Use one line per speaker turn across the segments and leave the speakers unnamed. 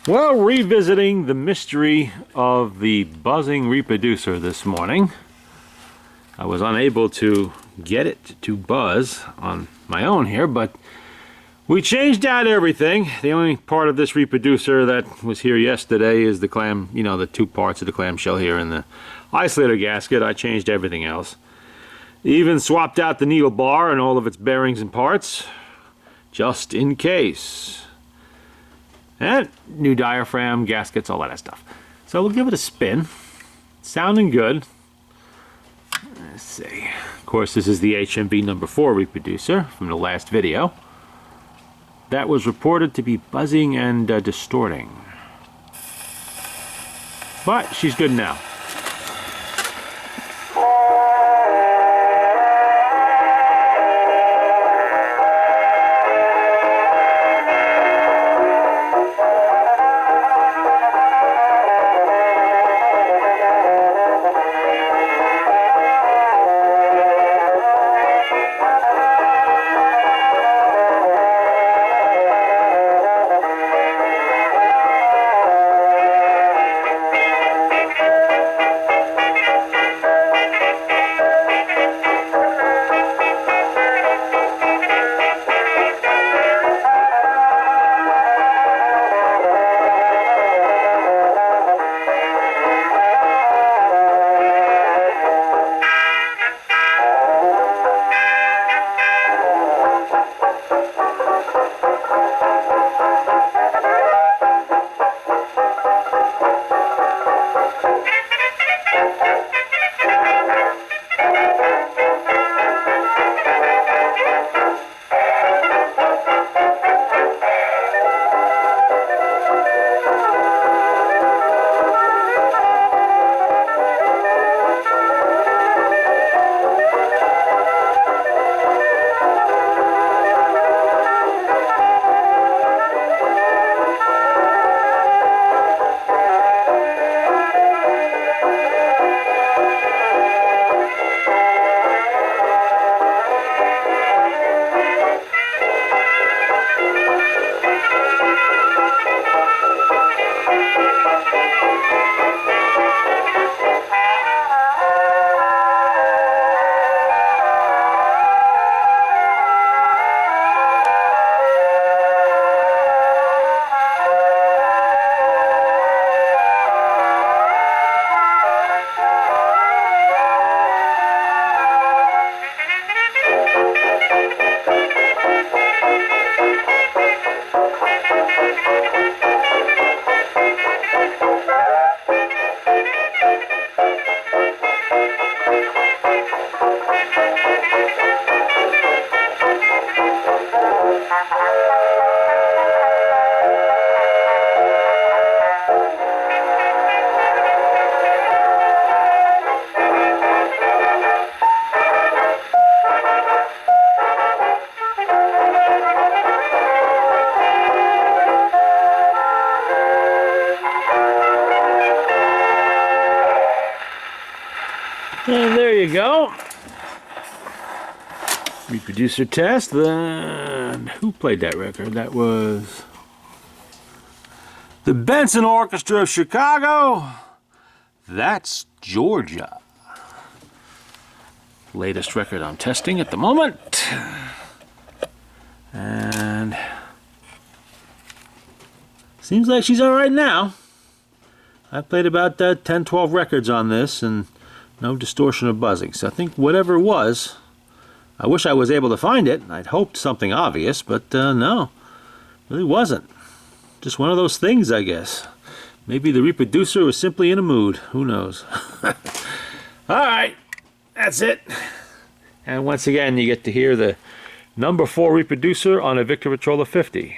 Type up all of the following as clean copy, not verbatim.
Well, revisiting the mystery of the buzzing reproducer this morning. I was unable to get it to buzz on my own here, but we changed out everything. The only part of this reproducer that was here yesterday is the clam, the two parts of the clamshell here and the isolator gasket. I changed everything else. Even swapped out the needle bar and all of its bearings and parts, just in case. And new diaphragm, gaskets, all that stuff. So we'll give it a spin. Sounding good. Let's see. Of course, this is the HMV number 4 reproducer from the last video. That was reported to be buzzing and distorting. But she's good now. And there you go. Reproducer test. Then who played that record? That was the Benson Orchestra of Chicago. That's Georgia. Latest record I'm testing at the moment. And seems like she's all right now. I played about 10, 12 records on this and no distortion or buzzing. So I think whatever it was, I wish I was able to find it. I'd hoped something obvious, but no, really wasn't. Just one of those things, I guess. Maybe the reproducer was simply in a mood. Who knows? Alright, that's it. And once again, you get to hear the number 4 reproducer on a Victor Victrola 50.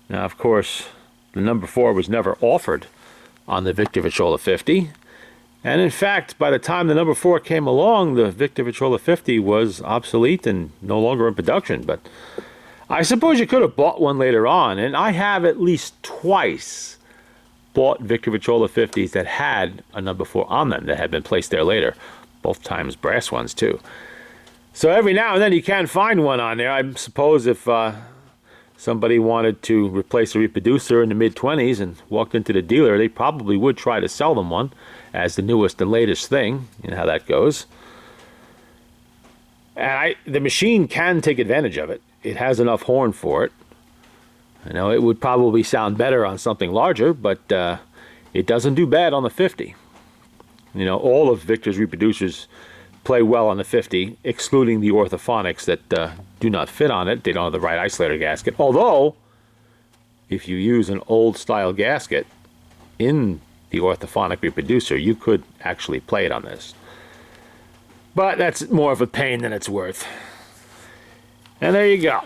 Now, of course, the number 4 was never offered on the Victor Victrola 50. And in fact, by the time the number 4 came along, the Victor Victrola 50 was obsolete and no longer in production. But I suppose you could have bought one later on, and I have at least twice bought Victor Victrola 50s that had a number 4 on them that had been placed there later. Both times brass ones too. So every now and then you can find one on there. I suppose if somebody wanted to replace a reproducer in the mid-20s and walked into the dealer, they probably would try to sell them one as the newest and latest thing. You know how that goes. And the machine can take advantage of it. It has enough horn for it. I know it would probably sound better on something larger, but it doesn't do bad on the 50. You know, all of Victor's reproducers play well on the 50, excluding the orthophonics that do not fit on it. They don't have the right isolator gasket. Although, if you use an old style gasket in the orthophonic reproducer, you could actually play it on this. But that's more of a pain than it's worth. And there you go.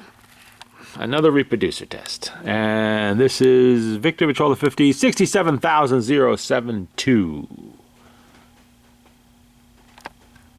Another reproducer test. And this is Victor Victrola 50, 67072.